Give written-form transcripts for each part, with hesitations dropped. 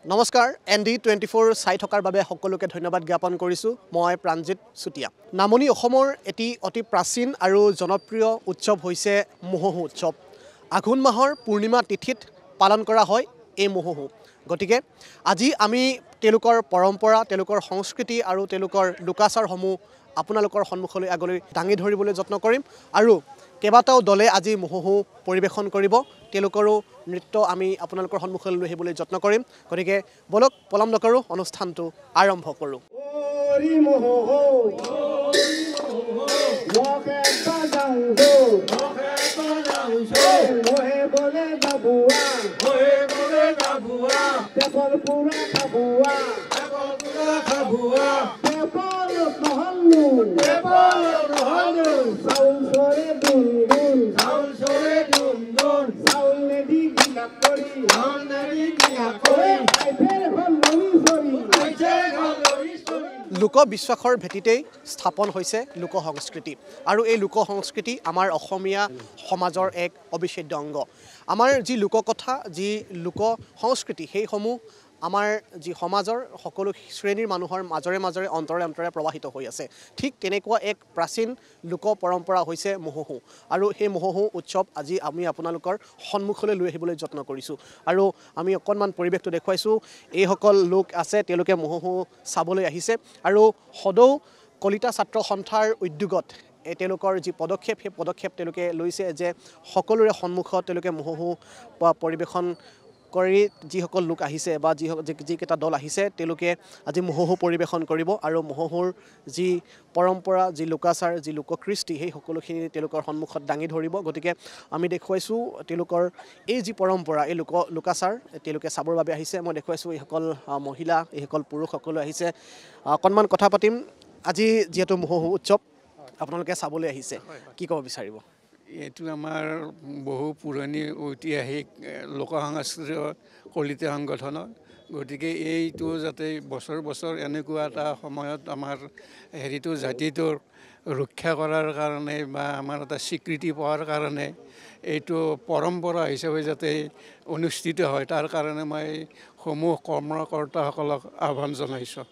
নমস্কাৰ ND24 চাই থকাৰ বাবে সকলোকে ধন্যবাদ জ্ঞাপন কৰিছোঁ মই প্ৰাণজিৎ চুটিয়া নামনি অসমৰ এটি অতি প্ৰাচীন আৰু জনপ্ৰিয় উৎসৱ হৈছে মহোহো উৎসৱ আঘোণ মাহৰ পূৰ্ণিমা তিথিত পালন কৰা হয় এই মহোহো গতিকে আজি আমি তেওঁলোকৰ পৰম্পৰা তেওঁলোকৰ সংস্কৃতি আৰু তেওঁলোকৰ লোকাচাৰসমূহ আপোনালোকৰ সন্মুখলৈ আগলৈ দাঙি ধৰিবলৈ যত্ন কৰিম আৰু কেইবাটাও দলে আজি মহোহো পৰিবেশন কৰিব তেওঁলোকৰো নৃত্য আমি আপোনালোকৰ সন্মুখলৈ লৈ আহিবলৈ যত্ন কৰিম গতিকে বলক পলম নকৰো অনুষ্ঠানটো আৰম্ভ কৰোঁ লোকবিশ্বাসৰ ভেটিতেই স্থাপন হৈছে লোক সংস্কৃতি আৰু এই লোক সংস্কৃতি আমাৰ অসমীয়া সমাজৰ এক অবিচ্ছেদ্য অংগ আমাৰ যি লোককথা যি লোক সংস্কৃতি সেইসমূহ আমাৰ যি সমাজৰ সকলো শ্ৰেণীৰ মানুহৰ মাজৰে অন্তৰে প্ৰবাহিত হৈ আছে ঠিক তেনেকুৱা এক প্ৰাচীন লোক পৰম্পৰা হৈছে মহোহো আৰু সেই মহোহো উৎসৱ আজি আমি আপোনালোকৰ সন্মুখলৈ লৈ আহিবলৈ যত্ন কৰিছোঁ আৰু আমি অকণমান পৰিৱেশটো দেখুৱাইছোঁ এইসকল লোক আছে তেওঁলোকে মহোহো চাবলৈ আহিছে আৰু সদৌ কলিতা ছাত্ৰ সন্থাৰ উদ্যোগত তেওঁলোকৰ যি পদক্ষেপ সেই পদক্ষেপ তেওঁলোকে লৈছে যে সকলোৰে সন্মুখত তেওঁলোকে মহোহো পৰিৱেশন কৰি যিসকল লোক আহিছে বা যিকেইটা দল আহিছে তেওঁলোকে আজি মহোহো পৰিৱেশন কৰিব আৰু মহোহোৰ যি পৰম্পৰা যি লোকাচাৰ যি লোককৃষ্টি সেই সকলোখিনি তেওঁলোকৰ সন্মুখত দাঙি ধৰিব গতিকে আমি দেখুৱাইছোঁ তেওঁলোকৰ এই যি পৰম্পৰা এই লোকাচাৰ তেওঁলোকে চাবৰ বাবে আহিছে মই দেখুৱাইছোঁ এইসকল মহিলা এইসকল পুৰুষ সকলো আহিছে অকণমান কথা পাতিম আজি যিহেতু মহোহো উৎসৱ আপোনালোকে চাবলৈ আহিছে কি ক'ব বিচাৰিব এইটো আমাৰ বহু পুৰণি ঐতিহাসিক লোক সংস্কৃতিৰ কলিতা সংগঠনৰ গতিকে এইটো যাতে বছৰ এনেকুৱা এটা সময়ত আমাৰ হেৰিটো জাতিটোৰ ৰক্ষা কৰাৰ কাৰণে বা আমাৰ এটা স্বীকৃতি পোৱাৰ কাৰণে এইটো পৰম্পৰা হিচাপে যাতে অনুষ্ঠিত হয় তাৰ কাৰণে মই সমূহ কৰ্মকৰ্তাসকলক আহ্বান জনাইছোঁ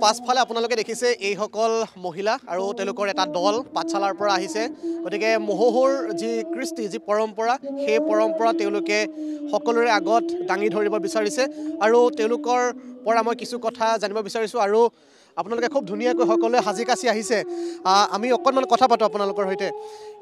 পাছফালে আপোনালোকে দেখিছে এইসকল মহিলা আৰু তেওঁলোকৰ এটা দল পাঠশালাৰ পৰা আহিছে গতিকে মহোহোৰ যি কৃষ্টি যি পৰম্পৰা সেই পৰম্পৰা তেওঁলোকে সকলোৰে আগত দাঙি ধৰিব বিচাৰিছে আৰু তেওঁলোকৰ পৰা মই কিছু কথা জানিব বিচাৰিছোঁ আৰু আপোনালোকে খুব ধুনীয়াকৈ সকলোৱে সাজি কাচি আহিছে আমি অকণমান কথা পাতোঁ আপোনালোকৰ সৈতে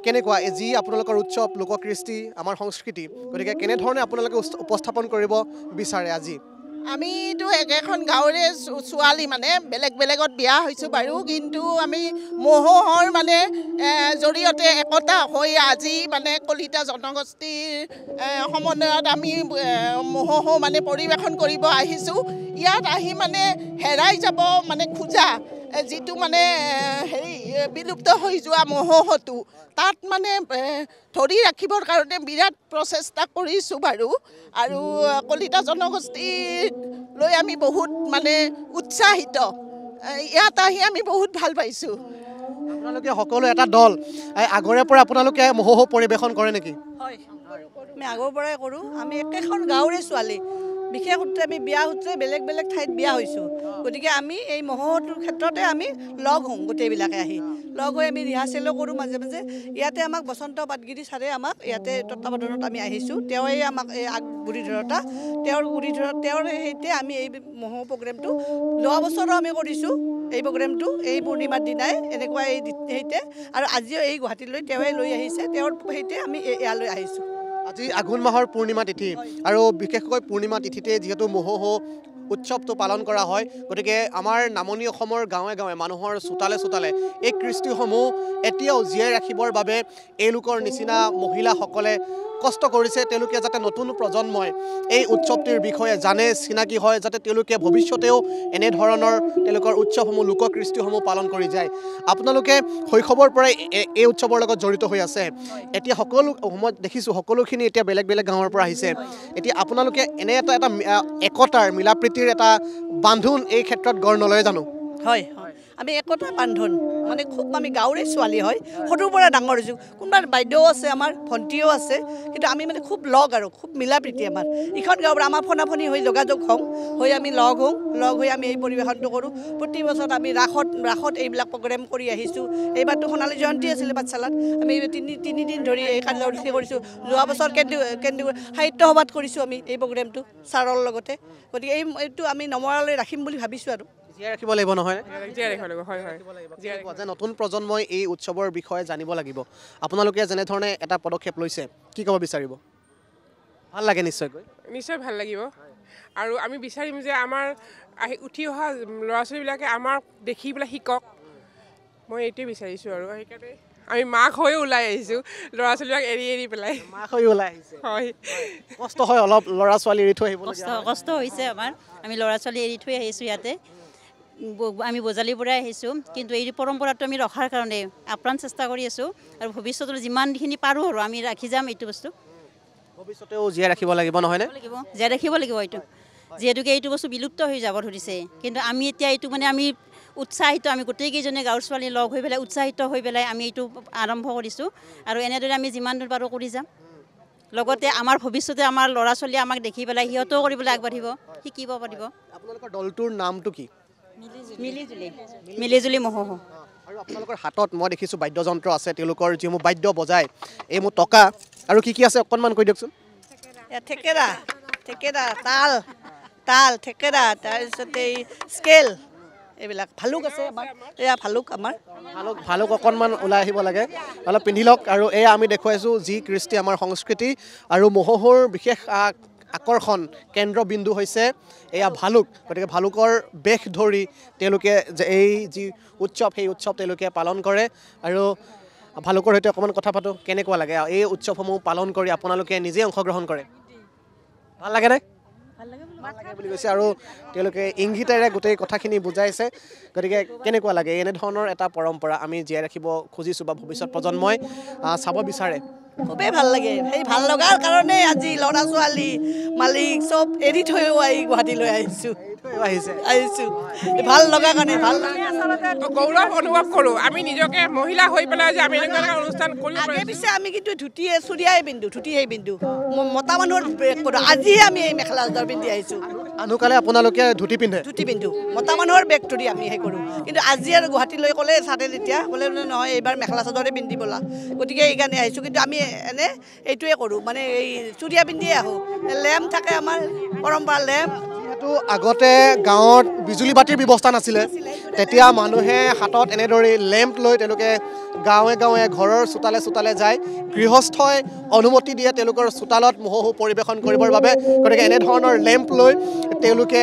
কেনেকুৱা যি আপোনালোকৰ উৎসৱ লোককৃষ্টি আমাৰ সংস্কৃতি গতিকে কেনেধৰণে আপোনালোকে উপস্থাপন কৰিব বিচাৰে আজি আমিতো একেখন গাঁৱৰে ছোৱালী মানে বেলেগ বেলেগত বিয়া হৈছোঁ বাৰু কিন্তু আমি মহোহোৰ মানে জৰিয়তে একতা হৈ আজি মানে কলিতা জনগোষ্ঠীৰ সমন্বয়ত আমি মহোহো মানে পৰিৱেশন কৰিব আহিছোঁ ইয়াত আহি মানে হেৰাই যাব মানে খোজা যিটো মানে হেৰি বিলুপ্ত হৈ যোৱা মহোহোটো তাত মানে ধৰি ৰাখিবৰ কাৰণে বিৰাট প্ৰচেষ্টা কৰিছোঁ বাৰু আৰু কলিতা জনগোষ্ঠীক লৈ আমি বহুত মানে উৎসাহিত ইয়াত আহি আমি বহুত ভাল পাইছোঁ আপোনালোকে সকলো এটা দল আগৰে পৰা আপোনালোকে মহোহো পৰিৱেশন কৰে নেকি হয় আমি আগৰ পৰাই কৰোঁ আমি একেখন গাঁৱৰে ছোৱালী বিশেষ সূত্ৰে আমি বিয়া সূত্ৰে বেলেগ বেলেগ ঠাইত বিয়া হৈছোঁ গতিকে আমি এই মহোহোটোৰ ক্ষেত্ৰতে আমি লগ হওঁ গোটেইবিলাকে আহি লগ হৈ আমি ৰিহাৰ্চেলো কৰোঁ মাজে মাজে ইয়াতে আমাক বসন্ত পাটগিৰি ছাৰে আমাক ইয়াতে তত্বাৱধানত আমি আহিছোঁ তেওঁৱে আমাক এই গুৰি ধৰোঁতা তেওঁৰ গুৰি ধৰত তেওঁৰ সৈতে আমি এই মহোহো প্ৰগ্ৰেমটো যোৱা বছৰো আমি কৰিছোঁ এই প্ৰগ্ৰেমটো এই পূৰ্ণিমাৰ দিনাই এনেকুৱা এই সৈতে আৰু আজিও এই গুৱাহাটীলৈ তেওঁৱে লৈ আহিছে তেওঁৰ সৈতে আমি ইয়ালৈ আহিছোঁ আজি আঘোণ মাহৰ পূৰ্ণিমা তিথি আৰু বিশেষকৈ পূৰ্ণিমা তিথিতে যিহেতু মহোহো উৎসৱটো পালন কৰা হয় গতিকে আমাৰ নামনি অসমৰ গাঁৱে গাঁৱে মানুহৰ চোতালে চোতালে এই কৃষ্টিসমূহ এতিয়াও জীয়াই ৰাখিবৰ বাবে এওঁলোকৰ নিচিনা মহিলাসকলে কষ্ট কৰিছে তেওঁলোকে যাতে নতুন প্ৰজন্মই এই উৎসৱটিৰ বিষয়ে জানে চিনাকি হয় যাতে তেওঁলোকে ভৱিষ্যতেও এনেধৰণৰ তেওঁলোকৰ উৎসৱসমূহ লোককৃষ্টিসমূহ পালন কৰি যায় আপোনালোকে শৈশৱৰ পৰাই এই উৎসৱৰ লগত জড়িত হৈ আছে এতিয়া সকলো মই দেখিছোঁ সকলোখিনি এতিয়া বেলেগ বেলেগ গাঁৱৰ পৰা আহিছে এতিয়া আপোনালোকে এনে এটা একতাৰ মিলাপ্ৰীতিৰ এটা বান্ধোন এই ক্ষেত্ৰত গঢ় নলয় জানো হয় আমি একতা বান্ধোন মানে খুব আমি গাঁৱৰে ছোৱালী হয় সৰুৰ পৰা ডাঙৰ হৈছোঁ কোনোবা বাইদেউ আছে আমাৰ ভণ্টিও আছে কিন্তু আমি মানে খুব লগ আৰু খুব মিলা প্ৰীতি আমাৰ ইখন গাঁৱৰ পৰা আমাৰ ফোনাফোনি হৈ যোগাযোগ হওঁ হৈ আমি লগ হৈ আমি এই পৰিৱেশনটো কৰোঁ প্ৰতি বছৰত আমি ৰাসত এইবিলাক প্ৰগ্ৰেম কৰি আহিছোঁ এইবাৰতো সোণালী জয়ন্তী আছিলে পাঠশালাত আমি তিনিদিন ধৰি এই কাৰ্যসূচী কৰিছোঁ যোৱা বছৰ কেন্দ্ৰীয় সাহিত্য সভাত কৰিছোঁ আমি এই প্ৰগ্ৰেমটো ছাৰৰ লগতে গতিকে এইটো আমি নমৰালৈ ৰাখিম বুলি ভাবিছোঁ আৰু জীয়াই ৰাখিব লাগিব নহয় যে নতুন প্ৰজন্মই এই উৎসৱৰ বিষয়ে জানিব লাগিব আপোনালোকে যেনেধৰণে এটা পদক্ষেপ লৈছে কি ক'ব বিচাৰিব ভাল লাগে নিশ্চয় ভাল লাগিব আৰু আমি বিচাৰিম যে আমাৰ উঠি অহা ল'ৰা ছোৱালীবিলাকে আমাক দেখি পেলাই শিকক মই এইটোৱে বিচাৰিছোঁ আৰু সেইকাৰণে আমি মাক হৈও ওলাই আহিছোঁ ল'ৰা ছোৱালীবিলাক এৰি পেলাই মাক হৈ ওলাই আহিছে হয় কষ্ট হয় অলপ ল'ৰা ছোৱালী এৰি থৈ আহিব কষ্ট হৈছে আমাৰ আমি ল'ৰা ছোৱালী এৰি থৈ আহিছোঁ ইয়াতে আমি বজালিৰ পৰাই আহিছোঁ কিন্তু এই পৰম্পৰাটো আমি ৰখাৰ কাৰণে আপ্ৰাণ চেষ্টা কৰি আছোঁ আৰু ভৱিষ্যতৰ যিমানখিনি পাৰোঁ আৰু আমি ৰাখি যাম এইটো বস্তু ভৱিষ্যতেও জীয়াই ৰাখিব লাগিব নহয়নে জীয়াই ৰাখিব লাগিব এইটো যিহেতুকে এইটো বস্তু বিলুপ্ত হৈ যাব ধৰিছে কিন্তু আমি এতিয়া এইটো মানে আমি উৎসাহিত আমি গোটেইকেইজনে গাঁৱৰ ছোৱালী লগ হৈ পেলাই উৎসাহিত হৈ পেলাই আমি এইটো আৰম্ভ কৰিছোঁ আৰু এনেদৰে আমি যিমান দূৰ পাৰোঁ কৰি যাম লগতে আমাৰ ভৱিষ্যতে আমাৰ ল'ৰা ছোৱালীয়ে আমাক দেখি পেলাই সিহঁতেও কৰিবলৈ আগবাঢ়িব শিকিব পাৰিব আপোনালোকৰ দলটোৰ নামটো কি মিলিজুলি মহোহো আৰু আপোনালোকৰ হাতত মই দেখিছোঁ বাদ্যযন্ত্ৰ আছে তেওঁলোকৰ যিসমূহ বাদ্য বজায় এইসমূহ টকা আৰু কি আছে অকণমান কৈ দিয়কচোন থেকেৰা তাল থেকেৰা তাৰপিছতে এই স্কেল এইবিলাক ভালুক আছে আমাৰ এয়া ভালুক আমাৰ ভালুক অকণমান ওলাই আহিব লাগে অলপ পিন্ধি লওক আৰু এয়া আমি দেখুৱাইছোঁ যি কৃষ্টি আমাৰ সংস্কৃতি আৰু মহোহোৰ বিশেষ আকৰ্ষণ কেন্দ্ৰবিন্দু হৈছে এয়া ভালুক গতিকে ভালুকৰ বেশ ধৰি তেওঁলোকে এই যি উৎসৱ সেই উৎসৱ তেওঁলোকে পালন কৰে আৰু ভালুকৰ সৈতে অকণমান কথা পাতোঁ কেনেকুৱা লাগে এই উৎসৱসমূহ পালন কৰি আপোনালোকে নিজে অংশগ্ৰহণ কৰে ভাল লাগেনে বুলি কৈছে আৰু তেওঁলোকে ইংগিতেৰে গোটেই কথাখিনি বুজাইছে গতিকে কেনেকুৱা লাগে এনেধৰণৰ এটা পৰম্পৰা আমি জীয়াই ৰাখিব খুজিছোঁ বা ভৱিষ্যত প্ৰজন্মই চাব বিচাৰে খুবেই ভাল লাগে সেই ভাল লগাৰ কাৰণে আজি ল'ৰা ছোৱালী মালিক চব এৰি থৈও আহি গুৱাহাটীলৈ আহিছোঁ ভাল লগা কাৰণে ভাল গৌৰৱ অনুভৱ কৰোঁ আমি নিজকে মহিলা হৈ পেলাই যে আমি এনেকুৱা অনুষ্ঠান কৰিব আগে পিছে আমি কিন্তু ধুতিয়ে চুৰিয়াই পিন্ধো ধুতিহে পিন্ধো মতা মানুহৰ আজি আমি এই মেখেলা চাদৰ পিন্ধি আহিছোঁ আনুকালে আপোনালোকে ধুতি পিন্ধে ধুতি পিন্ধো মতা মানুহৰ বেগটো দি আমি সেই কৰোঁ কিন্তু আজি আৰু গুৱাহাটীলৈ ক'লে চাৰে তেতিয়া ক'লে নহয় এইবাৰ মেখেলা চাদৰে পিন্ধি ব'লা গতিকে এইকাৰণে আহিছোঁ কিন্তু আমি এনে এইটোৱে কৰোঁ মানে এই চুৰিয়া পিন্ধিয়ে আহোঁ লেম্প থাকে আমাৰ পৰম্পৰা লেম্প যিহেতু আগতে গাঁৱত বিজুলী বাতিৰ ব্যৱস্থা নাছিলে তেতিয়া মানুহে হাতত এনেদৰে লেম্প লৈ তেওঁলোকে গাঁৱে গাঁৱে ঘৰৰ চোতালে চোতালে যায় গৃহস্থই অনুমতি দিয়ে তেওঁলোকৰ চোতালত মহোহো পৰিৱেশন কৰিবৰ বাবে গতিকে এনেধৰণৰ লেম্প লৈ তেওঁলোকে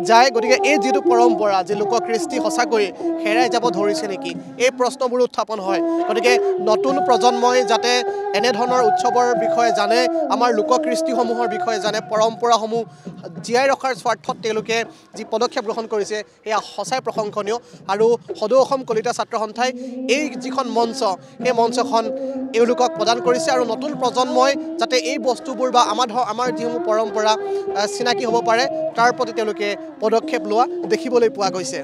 যায় গতিকে এই যিটো পৰম্পৰা যি লোককৃষ্টি সঁচাকৈ হেৰাই যাব ধৰিছে নেকি এই প্ৰশ্নবোৰ উত্থাপন হয় গতিকে নতুন প্ৰজন্মই যাতে এনেধৰণৰ উৎসৱৰ বিষয়ে জানে আমাৰ লোককৃষ্টিসমূহৰ বিষয়ে জানে পৰম্পৰাসমূহ জীয়াই ৰখাৰ স্বাৰ্থত তেওঁলোকে যি পদক্ষেপ গ্ৰহণ কৰিছে এয়া সঁচাই প্ৰশংসনীয় আৰু সদৌ অসম কলিতা ছাত্ৰ সন্থাই এই যিখন মঞ্চ সেই মঞ্চখন এওঁলোকক প্ৰদান কৰিছে আৰু নতুন প্ৰজন্মই যাতে এই বস্তুবোৰ বা আমাৰ যিসমূহ পৰম্পৰা চিনাকি হ'ব পাৰে তাৰ প্ৰতি তেওঁলোকে পদক্ষেপ লোৱা দেখিবলৈ পোৱা গৈছে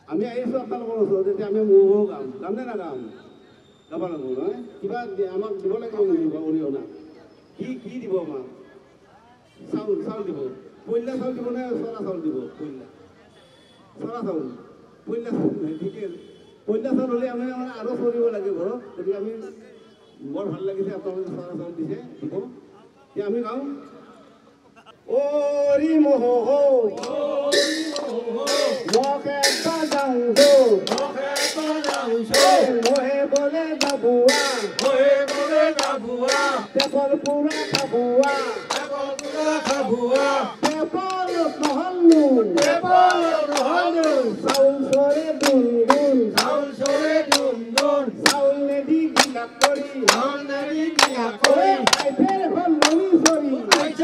আমি আহিছোঁ আপোনালোকৰ ওচৰত এতিয়া আমি মহো গাম গামনে নাগাম গাব লাগিব নহয় কিবা আমাক দিব লাগিব অৰিহণা কি দিব আমাক চাউল দিব পইলা চাউল দিব নে চৰা চাউল দিব চৰা চাউল পইলা চাউল ঠিকে পইলা চাউল হ'লে আমি মানে আৰু চৰিব লাগিব গতিকে আমি বৰ ভাল লাগিছে আপোনালোকে চৰা চাউল দিছে দিব এতিয়া আমি গাওঁ Ori moho mohe padangso mohe bole babua tepol pura kabua tepol nohonu saul sore dun saul nedi gilakori ai pere hol noni sori Ori,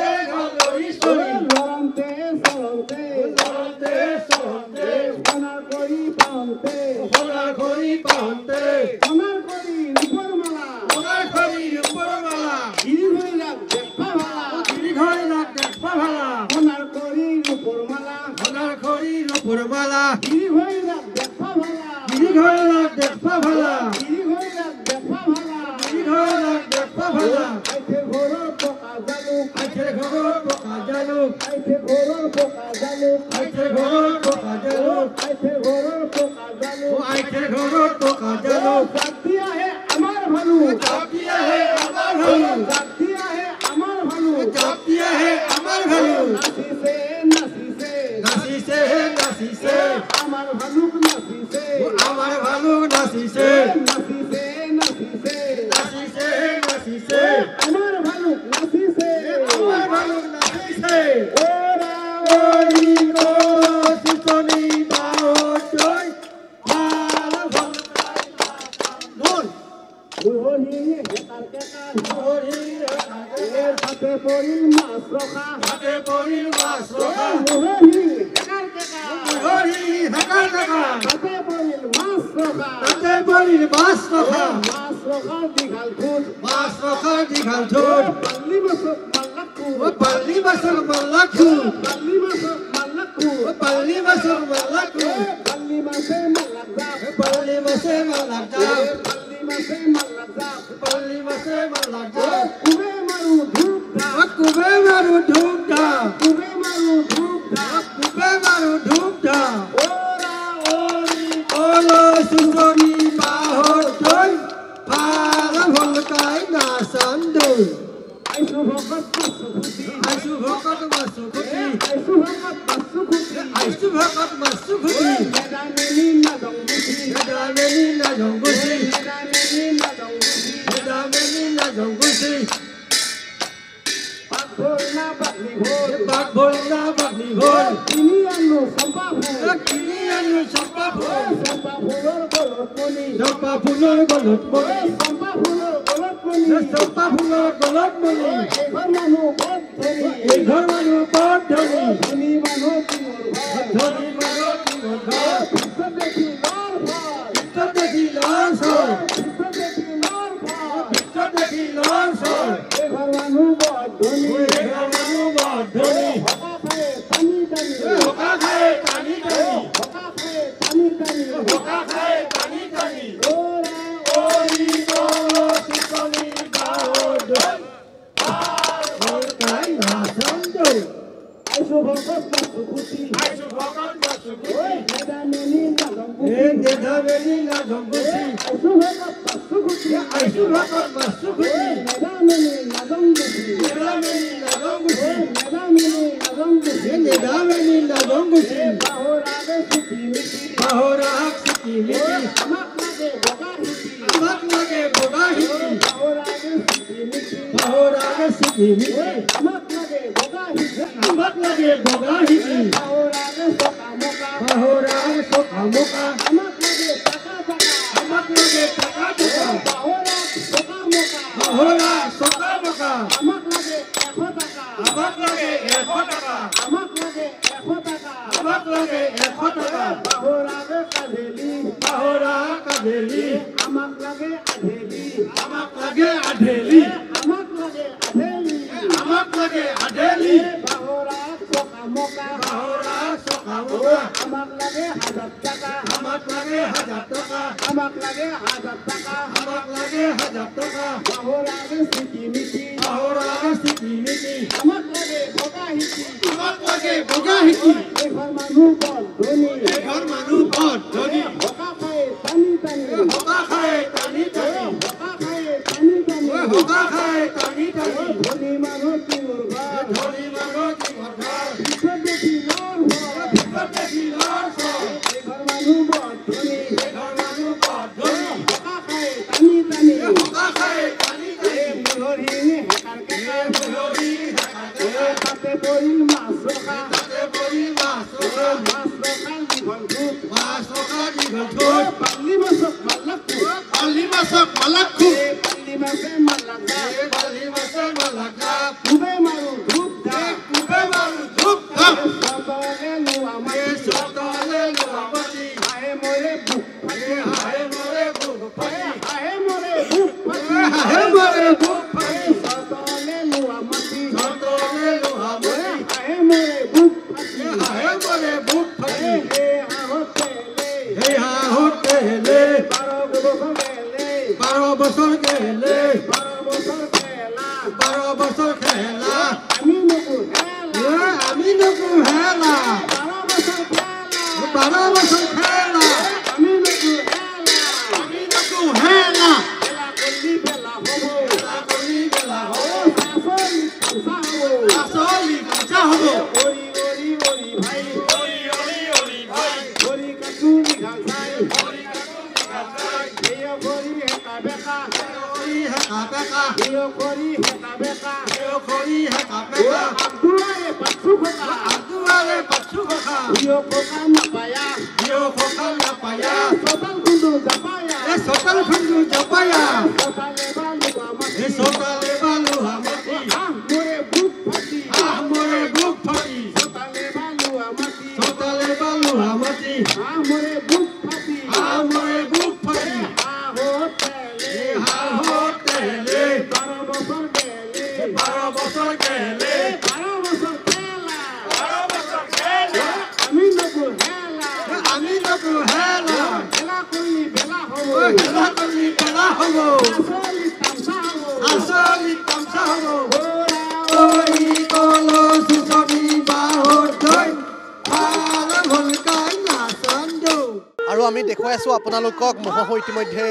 আৰু আমি দেখুৱাই আছোঁ আপোনালোকক মহোহ ইতিমধ্যে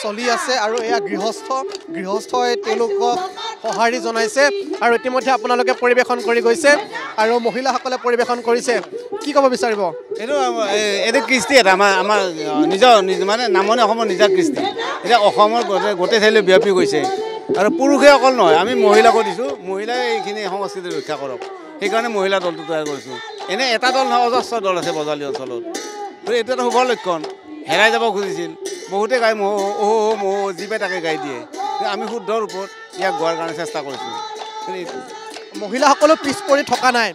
চলি আছে আৰু এয়া গৃহস্থই তেওঁলোকক সঁহাৰি জনাইছে আৰু ইতিমধ্যে আপোনালোকে পৰিৱেশন কৰি গৈছে আৰু মহিলাসকলে পৰিৱেশন কৰিছে কি ক'ব বিচাৰিব এইটো কৃষ্টি এটা আমাৰ নিজৰ মানে নামনি অসমৰ নিজা কৃষ্টি এতিয়া অসমৰ গোটেই ঠাইলৈ বিয়পি গৈছে আৰু পুৰুষে অকল নহয় আমি মহিলাকো দিছোঁ মহিলাই এইখিনি সংস্কৃতি ৰক্ষা কৰক সেইকাৰণে মহিলা দলটো তৈয়াৰ কৰিছোঁ এনে এটা দল নহয় অজস্ৰ দল আছে বজালী অঞ্চলত এইটো এটা শুভ লক্ষণ হেৰাই যাব খুজিছিল বহুতে গাই মহো মহো যি পাই তাকে গাই দিয়ে আমি শুদ্ধ ৰূপত ইয়াক গোৱাৰ কাৰণে চেষ্টা কৰিছোঁ মহিলাসকলো পিছ পৰি থকা নাই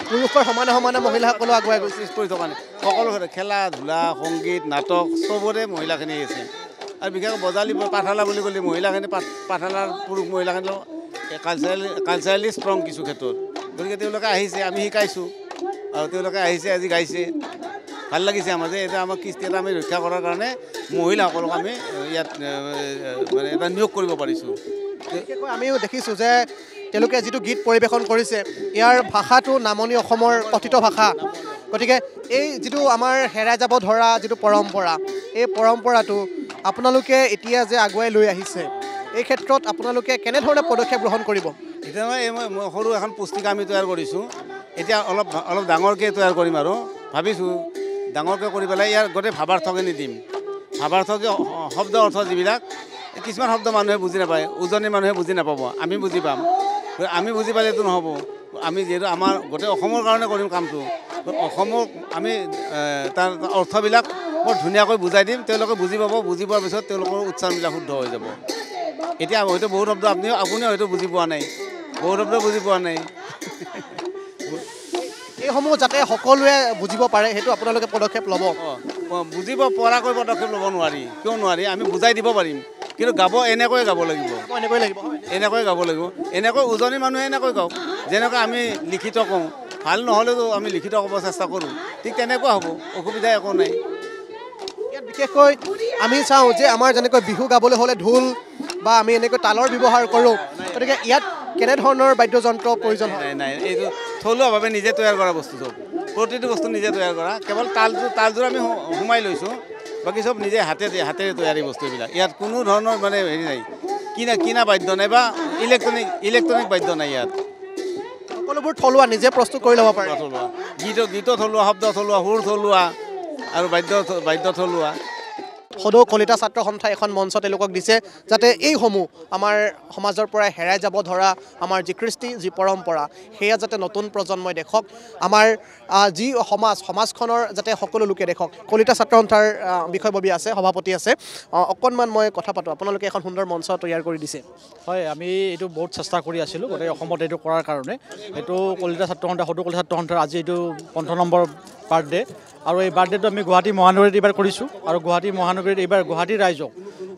পুৰুষৰ সমানে সমানে মহিলাসকলো আগুৱাই গৈছে পিছ পৰি থকা নাই সকলো খেলা ধূলা সংগীত নাটক চবতে মহিলাখিনি আছে আৰু বিশেষকৈ বজালী পাঠালা বুলি ক'লে মহিলাখিনি পাঠালাৰ পুৰুষ মহিলাখিনি কালচাৰেলি ষ্ট্ৰং কিছু ক্ষেত্ৰত গতিকে তেওঁলোকে আহিছে আমি শিকাইছোঁ আৰু তেওঁলোকে আহিছে আজি গাইছে ভাল লাগিছে আমাৰ যে এটা আমাৰ কৃষ্টি এটা আমি ৰক্ষা কৰাৰ কাৰণে মহিলাসকলক আমি ইয়াত মানে এটা নিয়োগ কৰিব পাৰিছোঁ বিশেষকৈ আমিও দেখিছোঁ যে তেওঁলোকে যিটো গীত পৰিৱেশন কৰিছে ইয়াৰ ভাষাটো নামনি অসমৰ কথিত ভাষা গতিকে এই যিটো আমাৰ হেৰাই যাব ধৰা যিটো পৰম্পৰা এই পৰম্পৰাটো আপোনালোকে এতিয়া যে আগুৱাই লৈ আহিছে এই ক্ষেত্ৰত আপোনালোকে কেনেধৰণে পদক্ষেপ গ্ৰহণ কৰিব এতিয়া মই সৰু এখন পুস্তিকা আমি তৈয়াৰ কৰিছোঁ এতিয়া অলপ ডাঙৰকৈ তৈয়াৰ কৰিম আৰু ভাবিছোঁ ডাঙৰকৈ কৰি পেলাই ইয়াৰ গোটেই ভাৱাৰ্থখিনি দিম ভাৱাৰ্থকে শব্দ অৰ্থ যিবিলাক কিছুমান শব্দ মানুহে বুজি নাপায় উজনি মানুহে বুজি নাপাব আমি বুজি পাম আমি বুজি পালেতো নহ'ব আমি যিহেতু আমাৰ গোটেই অসমৰ কাৰণে কৰিম কামটো অসমক আমি তাৰ অৰ্থবিলাক বৰ ধুনীয়াকৈ বুজাই দিম তেওঁলোকে বুজি পাব বুজি পোৱাৰ পিছত তেওঁলোকৰ উচ্চাৰণবিলাক শুদ্ধ হৈ যাব এতিয়া হয়তো বহুত শব্দ আপুনি হয়তো বুজি পোৱা নাই বহুত শব্দ বুজি পোৱা নাই এইসমূহ যাতে সকলোৱে বুজিব পাৰে সেইটো আপোনালোকে পদক্ষেপ ল'ব বুজিব পৰাকৈ পদক্ষেপ ল'ব নোৱাৰি কিয় নোৱাৰি আমি বুজাই দিব পাৰিম কিন্তু গাব এনেকৈ গাব লাগিব এনেকৈ গাব লাগিব এনেকৈ উজনি মানুহে এনেকৈ গাওক যেনেকৈ আমি লিখিত কওঁ ভাল নহ'লেতো আমি লিখিত ক'ব চেষ্টা কৰোঁ ঠিক তেনেকুৱা হ'ব অসুবিধা একো নাই ইয়াত বিশেষকৈ আমি চাওঁ যে আমাৰ যেনেকৈ বিহু গাবলৈ হ'লে ঢোল বা আমি এনেকৈ তালৰ ব্যৱহাৰ কৰোঁ গতিকে ইয়াত কেনেধৰণৰ বাদ্যযন্ত্ৰ প্ৰয়োজন হয় নাই এইটো থলুৱাভাৱে নিজে তৈয়াৰ কৰা বস্তু চব প্ৰতিটো বস্তু নিজে তৈয়াৰ কৰা কেৱল তালযোৰ আমি সোমাই লৈছোঁ বাকী চব নিজে হাতেৰে তৈয়াৰী বস্তু এইবিলাক ইয়াত কোনো ধৰণৰ মানে হেৰি নাই কিনা বাদ্য নাই বা ইলেক্ট্ৰনিক বাদ্য নাই ইয়াত সকলোবোৰ থলুৱা নিজে প্ৰস্তুত কৰি ল'ব পাৰে থলুৱা গীত থলুৱা শব্দ থলুৱা সুৰ থলুৱা আৰু বাদ্য থলুৱা সদৌ কলিতা ছাত্ৰ সন্থাই এখন মঞ্চ তেওঁলোকক দিছে যাতে এইসমূহ আমাৰ সমাজৰ পৰা হেৰাই যাব ধৰা আমাৰ যি কৃষ্টি যি পৰম্পৰা সেয়া যাতে নতুন প্ৰজন্মই দেখক আমাৰ যি সমাজখনৰ যাতে সকলো লোকে দেখক কলিতা ছাত্ৰ সন্থাৰ বিষয়ববীয়া আছে সভাপতি আছে অকণমান মই কথা পাতোঁ আপোনালোকে এখন সুন্দৰ মঞ্চ তৈয়াৰ কৰি দিছে হয় আমি এইটো বহুত চেষ্টা কৰি আছিলোঁ গোটেই অসমত এইটো কৰাৰ কাৰণে এইটো কলিতা ছাত্ৰ সন্থা সদৌ কলিতা ছাত্ৰ সন্থাৰ আজি এইটো 15 নম্বৰ বাৰ্থডে আৰু এই বাৰ্থডেটো আমি গুৱাহাটী মহানগৰীত এইবাৰ কৰিছোঁ আৰু গুৱাহাটী মহানগৰীত এইবাৰ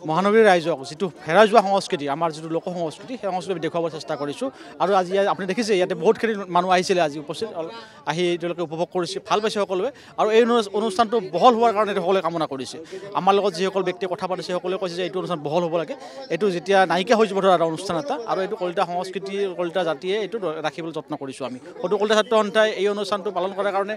মহানগৰীৰ ৰাইজক যিটো হেৰাই যোৱা সংস্কৃতি আমাৰ যিটো লোক সংস্কৃতি সেই সংস্কৃতি দেখুৱাব চেষ্টা কৰিছোঁ আৰু আজি আপুনি দেখিছে ইয়াতে বহুতখিনি মানুহ আহিছিলে আজি উপস্থিত আহি তেওঁলোকে উপভোগ কৰিছে ভাল পাইছে সকলোৱে আৰু এই অনুষ্ঠানটো বহল হোৱাৰ কাৰণে সকলোৱে কামনা কৰিছে আমাৰ লগত যিসকল ব্যক্তিয়ে কথা পাতিছে সকলোৱে কৈছে যে এইটো অনুষ্ঠান বহল হ'ব লাগে এইটো যেতিয়া নাইকিয়া হৈ যাব ধৰা এটা অনুষ্ঠান এটা আৰু এইটো কলিতা সংস্কৃতি কলিতা জাতিয়ে এইটো ৰাখিবলৈ যত্ন কৰিছোঁ আমি সদৌ কলিতা ছাত্ৰ সন্থাই এই অনুষ্ঠানটো পালন কৰাৰ কাৰণে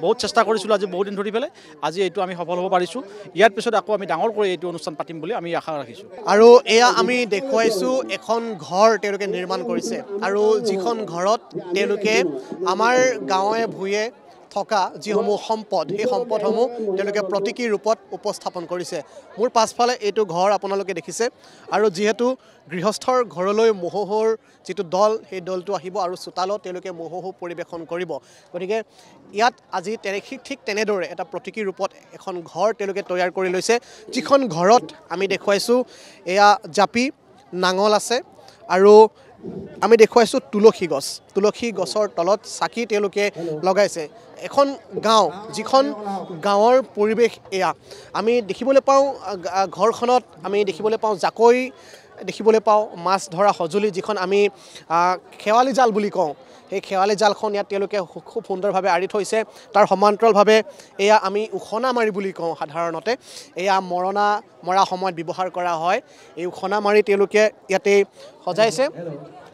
বহুত চেষ্টা কৰিছিলোঁ আজি বহুত দিন ধৰি পেলাই আজি এইটো আমি সফল হ'ব পাৰিছোঁ ইয়াৰ পিছত আকৌ আমি ডাঙৰ কৰি এইটো অনুষ্ঠান পাতিম বুলি আমি আশা ৰাখিছোঁ আৰু এয়া আমি দেখুৱাইছোঁ এখন ঘৰ তেওঁলোকে নিৰ্মাণ কৰিছে আৰু যিখন ঘৰত তেওঁলোকে আমাৰ গাঁৱে ভূঞে থকা যিসমূহ সম্পদ সেই সম্পদসমূহ তেওঁলোকে প্ৰতীকী ৰূপত উপস্থাপন কৰিছে মোৰ পাছফালে এইটো ঘৰ আপোনালোকে দেখিছে আৰু যিহেতু গৃহস্থৰ ঘৰলৈ মহোহোৰ যিটো দল সেই দলটো আহিব আৰু চোতালত তেওঁলোকে মহোহো পৰিৱেশন কৰিব গতিকে ইয়াত আজি ঠিক তেনেদৰে এটা প্ৰতীকী ৰূপত এখন ঘৰ তেওঁলোকে তৈয়াৰ কৰি লৈছে যিখন ঘৰত আমি দেখুৱাইছোঁ এয়া জাপি নাঙল আছে আৰু আমি দেখুৱাইছোঁ তুলসী গছৰ তলত চাকি তেওঁলোকে লগাইছে এখন গাঁও যিখন গাঁৱৰ পৰিৱেশ এয়া আমি দেখিবলৈ পাওঁ ঘৰখনত আমি দেখিবলৈ পাওঁ জাকৈ দেখিবলৈ পাওঁ মাছ ধৰা সঁজুলি যিখন আমি খেৱালি জাল বুলি কওঁ সেই খেৱালি জালখন ইয়াত তেওঁলোকে খুব সুন্দৰভাৱে আঁৰি থৈছে তাৰ সমান্তৰালভাৱে এয়া আমি উখনা মাৰি বুলি কওঁ সাধাৰণতে এয়া মৰা সময়ত ব্যৱহাৰ কৰা হয় এই উখনা মাৰি তেওঁলোকে ইয়াতে সজাইছে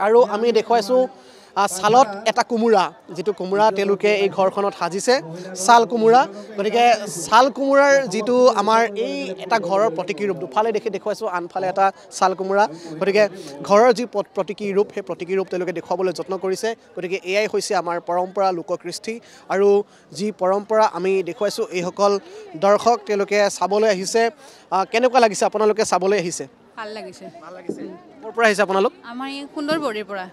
আৰু আমি দেখুৱাইছোঁ ছালত এটা কোমোৰা যিটো কোমোৰা তেওঁলোকে এই ঘৰখনত সাজিছে ছাল কোমোৰা গতিকে ছাল কোমোৰাৰ যিটো আমাৰ এই এটা ঘৰৰ প্ৰতীকী ৰূপ দুফালে দেখুৱাইছোঁ আনফালে এটা ছাল কোমোৰা গতিকে ঘৰৰ যি প্ৰতীকী ৰূপ সেই প্ৰতীকী ৰূপ তেওঁলোকে দেখুৱাবলৈ যত্ন কৰিছে গতিকে এয়াই হৈছে আমাৰ পৰম্পৰা লোককৃষ্টি আৰু যি পৰম্পৰা আমি দেখুৱাইছোঁ এইসকল দৰ্শক তেওঁলোকে চাবলৈ আহিছে কেনেকুৱা লাগিছে আপোনালোকে চাবলৈ আহিছে ভাল লাগিছে ক'ৰ পৰা আহিছে আপোনালোক আমাৰ এই সুন্দৰবৰীৰ পৰা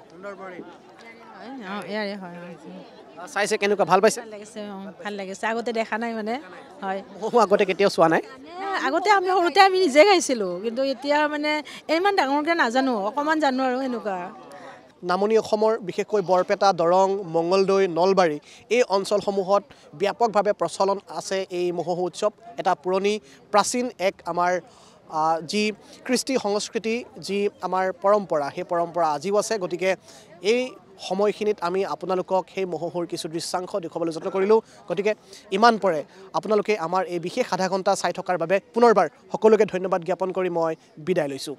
চাইছে কেনেকুৱা ভাল পাইছে ভাল লাগিছে আগতে দেখা নাই মানে হয় আগতে কেতিয়াও চোৱা নাই আগতে আমি সৰুতে আমি নিজে গাইছিলোঁ কিন্তু এতিয়া মানে ইমান ডাঙৰকৈ নাজানো অকণমান জানো আৰু এনেকুৱা নামনি অসমৰ বিশেষকৈ বৰপেটা দৰং মঙ্গলদৈ নলবাৰী এই অঞ্চলসমূহত ব্যাপকভাৱে প্ৰচলন আছে এই মহোহো উৎসৱ এটা পুৰণি প্ৰাচীন এক আমাৰ যি কৃষ্টি সংস্কৃতি যি আমাৰ পৰম্পৰা সেই পৰম্পৰা আজিও আছে গতিকে এই সময়খিনিত আমি আপোনালোকক সেই মহোহোৰ কিছু দৃশ্যাংশ দেখুৱাবলৈ যত্ন কৰিলোঁ গতিকে ইমান পৰে আপোনালোকে আমাৰ এই বিশেষ আধা ঘণ্টা চাই থকাৰ বাবে পুনৰবাৰ সকলোকে ধন্যবাদ জ্ঞাপন কৰি মই বিদায় লৈছোঁ